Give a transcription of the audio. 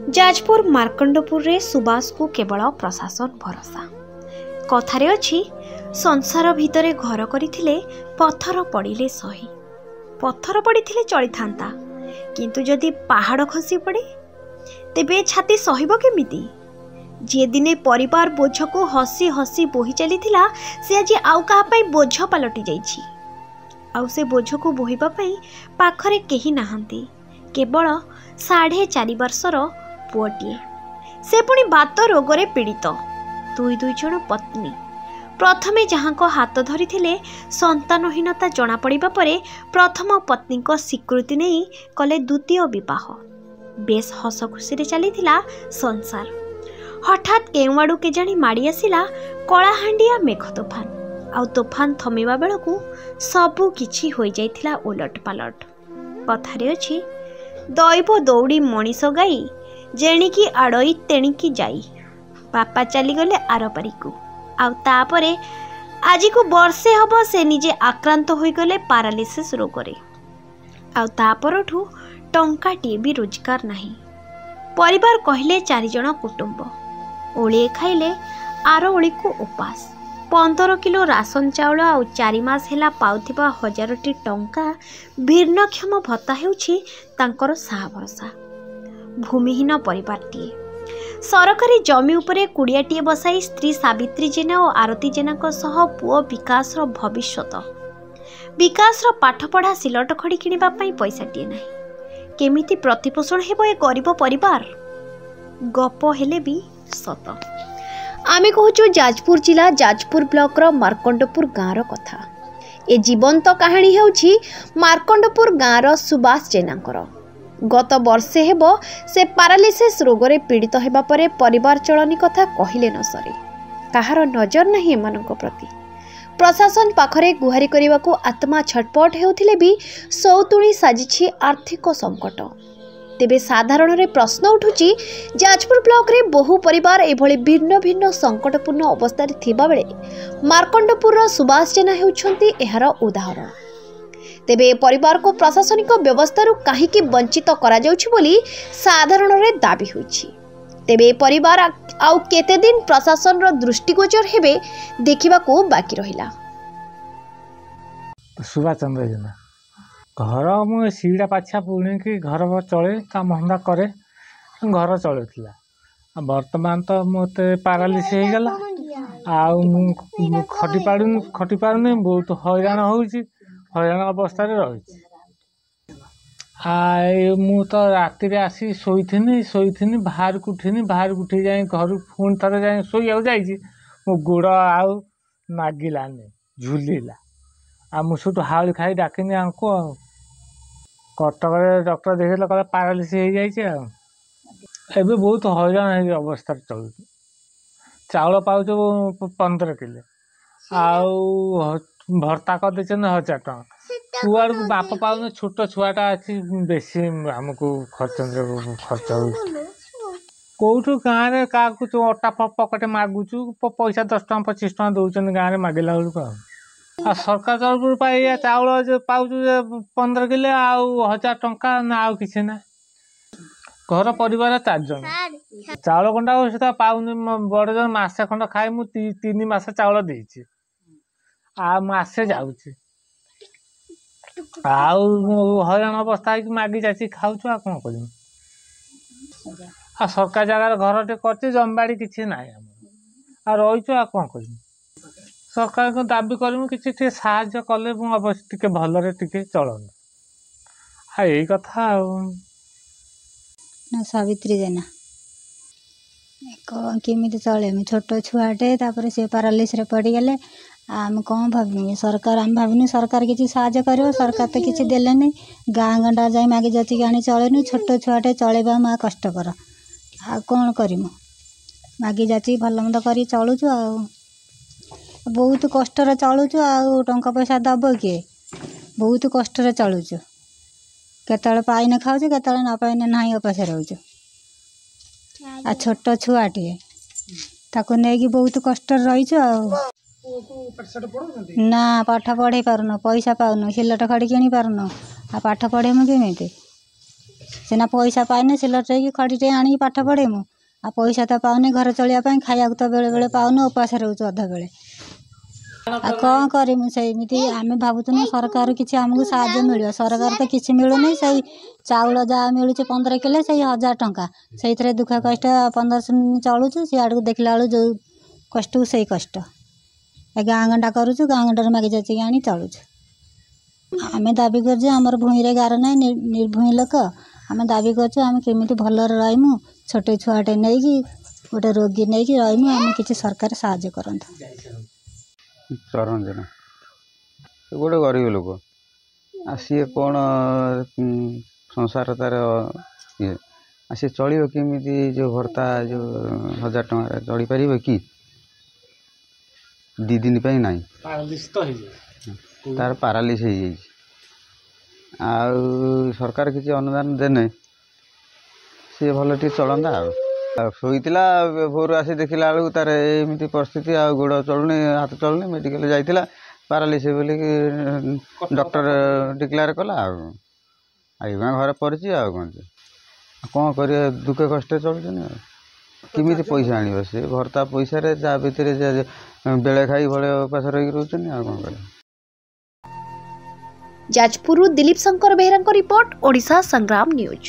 जाजपुर मार्कंडपुर रे सुबास को केवल प्रशासन भरोसा। कथारे अछि संसार भितरे घर करिथिले पत्थर पड़िले सही। पत्थर पड़िथिले चली थांता, किंतु जदि पहाड़ खसी पड़े तेबे छाती सहिब केमिति। जे दिने परिवार बोझ को हसी हसी बोही चली थिला, से आज आउ कहा पई बोझ पलटि जाइछि। आउ से बोझ को बोहिबा पई पाखरे केही नाहंती, केवल 4.5 वर्षर पुओटीए। से पुणी बात रोगरे पीड़ित। दुई जन पत्नी प्रथमे जहाँ को हाथ धरी थिले संतानहीनता जना पड़िबा परे प्रथम पत्नी को स्वीकृति नहीं कले द्वितीय विवाह। बेस हस खुशी रे चलीथिला संसार। हठात केउआड़ू के जानी माड़ी आसिला कलाहांडिया मेघ तोफान। आउ तोफान थमिबा बेलकू सबु किछि होई जाइथिला उलट पालट। कथारे अछि दैव दौड़ी मनीष गाई, जेणिकी आड़ई तेणिकी जाई। बापा चलीगले आर पारिकू। आउ तापरे आज को वर्षे हब से निजे आक्रांत होई गले पारालिसिस रोगरे। आउ तापरठू टंकाटिए भी रोजगार नहीं। परिवार कहले 4 जन कुटुंब। ओळिए खाइले आर ओळी को उपास। 15 किलो राशन चाउल आउ 4 मास हेला पाउथिबा 1000टी टंका भिन्नक्षम भत्ता हेउछि तांकर साहा भरसा। भूमिहीन परिवारटीए सरकारी जमी उपरे कुड़ियाटीए बसाई स्त्री सावित्री जेना और आरती जेना सह पुओ विकास भविष्यत। विकास पाठपढ़ा सिलट खड़ी किनिबा पई पैसाटीए नाही। केमिति प्रतिपोषण हेबो ए गरीब परिवार? गप हेले भी सत। आमे कहूँ जाजपुर जिला जाजपुर ब्लॉक रो मार्कंडपुर गाँव कथा। ए जीवंत कहानी हेउछि मार्कंडपुर गाँव सुबास जेनांकर। गत वर्षे हेबो से पारालिसिस रोगरे पीड़ित हेबा परे परिवार चलनी कथा कहिले न सरे। कहार नजर नहीं एमानक प्रति। प्रशासन पाखरे गुहारी करने आत्मा छटपट हेउथिले भी सौतुणी साजिछि आर्थिक संकट। तेबे साधारण रे प्रश्न उठुछि, जाजपुर ब्लॉक रे बहु परिवार एभली भिन्न भिन्न संकटपूर्ण अवस्था थिबा बेले मार्कंडपुर सुबास जेना हेउछंती एहार उदाहरण। तेबे परिवार को प्रशासनिक व्यवस्था कहीं वंचित करा जाउछि बोली साधारण रे दाबी होइछि। तेबे परिवार आउ केते दिन प्रशासन रो दृष्टिगोचर हेबे देखिबा को बाकी रहिला। सुभाष चंद्र जेना घर मु सीढ़ा पाछा पुणी कि घर चले काम धंदा करे घर चलुला। वर्तमान तो मत पारालिस हो गला। आउ खटी पारुनी बहुत हैरान होउछि। हैरान अवस्था रही। मु तो राति आसी शोथी बाहर को उठी जाए घर पुणी थे जाए शोक जाइए मो गोड़ आउ नागिलानी झुलिला। आ मुझे हावली खाई डाकिनी आंको कटक डॉक्टर देखिए कहला पारालिस हो जाए। बहुत हैरान अवस्था चलु। चाउल पाउच 15 किलो आउ भर्ता कर देते 1000 टଙ୍କା। कुआड़ बाप पाउन छोट छुआटा अच्छी बेसी आमको खर्च कौटू गाँव में क्या अटा पकटे मागुचु पैसा 10 टଙ୍କା 25 टଙ୍କା दौरान गाँव में मागिला बेलू। आ सरकार तरफ पाई चाउल पाउचु 15 किलो आउ 1000 टଙ୍କା ना आउ किसी ना। घर परिवार 4 जन चाउल खंडा से पाऊनी बड़ जन मसे खंड खाए मु 3 मास चाउल देछि। आ मासे जाउछि आउ हैरान अवस्था है कि मागी जाची खाऊछु। आ कौन कर सरकार जगार घर टे कर जमबाड़ी किसी ना आ रहीचु। आ कौन कर सरकार को दाबी करूँ कि साहाय्य कले अवश्य टे भलरे टे चलन। आ यही कथा ना सावित्री जेना केमिति चले छोट छुआटे तापर से पारालिस रे पड़गले। आम कौन भावनी सरकार आम भावनी सरकार किसी साहाय्य कर। सरकार तो किसी देलेनी। गाँ गंडा जाए मागे जाति आनी चलेनु। छोट छुआटे चलेबा माँ कष्टकर। आ कौन करमु मागी जाति भल मंद कर चलुचु। आ बहुत कष्ट चलुचु। आ टंका पैसा दब किए बहुत कष्ट चलुचु। केतले पाइने खाऊचु केतले न पाइने नाही उपास रहउचु। आ छोट छुआटे ताको नेकी बहुत कष्ट रहीचु। आ ना पाठ पढ़े पारुन पैसा पाउन सिलट खड़ी किणी पारुन। आ पाठ पढ़े मु केमिति ସିନା ପଇସା ପାଇନେ ସିଲଟେଇକି ଖଡ଼ିଟେ ଆଣିକି ପାଠ ପଢ଼େଇମୁ ଆଉ ପଇସା ତ ପାଉନି ଘର ଚଳିବା ପାଇଁ ଖାଇବାକୁ ତ ବେଳେ ବେଳେ ପାଉନି ଉପାସ ରହୁଛୁ ଅଧା ବେଳେ ଆଉ କ'ଣ କରିମୁ ସେମିତି ଆମେ ଭାବୁଥିଲୁ ସରକାର କିଛି ଆମକୁ ସାହାଯ୍ୟ ମିଳିବ ସରକାର ତ କିଛି ମିଳୁନି ସେଇ ଚାଉଳ ଯାହା ମିଳୁଛି 15 କିଲୋ ସେଇ 1000 ଟଙ୍କା ସେଇଥିରେ ଦୁଃଖ କଷ୍ଟ 1500 ଚଳୁଛୁ ସିଆଡ଼କୁ ଦେଖିଲା ବେଳକୁ ଯେଉଁ କଷ୍ଟକୁ ସେଇ କଷ୍ଟ ଏ ଗାଁ ଗଣ୍ଡା କରୁଛୁ ଗାଁ ଗଣ୍ଡାରେ ମାଗି ଯାଚିକି ଆଣି ଚଳୁଛୁ ଆମେ ଦାବି କରୁଛୁ ଆମର ଭୂଇଁରେ ଗାର ନାହିଁ ନିର୍ଭୂଇଁ ଲୋକ ଆମେ ଦାବି କରୁଛୁ ଆମେ କେମିତି ଭଲରେ ରହିମୁ ଛୋଟ ଛୁଆଟେ ନେଇକି ଗୋଟେ ରୋଗୀ ନେଇକି ରହିମୁ ଆମେ କିଛି ସରକାର ସାହାଯ୍ୟ କରନ୍ତୁ। ଚରଞ୍ଜନ ସେ ଗୋଟେ ଗରିବ ଲୋକ ଆଉ ସିଏ କ'ଣ ସଂସାର ତାର ଇଏ ଆଉ ସିଏ ଚଳିବ କେମିତି ଯେଉଁ ଭର୍ତ୍ତା ଯେଉଁ 1000 ଟଙ୍କାରେ ଚଳିପାରିବ କି 2 ଦିନ ପାଇଁ ନାହିଁ ତାର ପାରାଲିସ୍ ହେଇଯାଇଛି ଆଉ ସରକାର କିଛି ଅନୁଦାନ ଦେନେ ସିଏ ଭଲ ଟିକେ ଚଳନ୍ତା ଆଉ ଶୋଇଥିଲା ଭୋରୁ ଆସି ଦେଖିଲା ବେଳକୁ ତାର ଏମିତି ପରିସ୍ଥିତି ଆଉ ଗୋଡ଼ ଚଳୁନି ହାତ ଚଳୁନି ମେଡ଼ିକାଲ ଯାଇଥିଲା ପାରାଲିସ୍ ବୋଲିକି ଡକ୍ଟର ଡିକ୍ଲେୟାର କଲା ଆଉ ଏଇନା ଘରେ ପଡ଼ିଛି ଆଉ କ'ଣ କରିବା ଦୁଃଖ କଷ୍ଟରେ ଚଳୁଛନ୍ତି ଆଉ କେମିତି ପଇସା ଆଣିବ ସେ ଭର୍ତ୍ତା ପଇସାରେ ଯାହା ଭିତରେ ବେଳେ ଖାଇ ଭଳେ ଉପାସ ରହିକି ରହୁଛନ୍ତି ଆଉ କ'ଣ କରିବା। ଯାଜପୁରରୁ ଦିलीप शंकर बेहेराଙ୍କ ରିପୋର୍ଟ ଓଡ଼ିଶା ସଂଗ୍ରାମ ନ୍ୟୁଜ୍।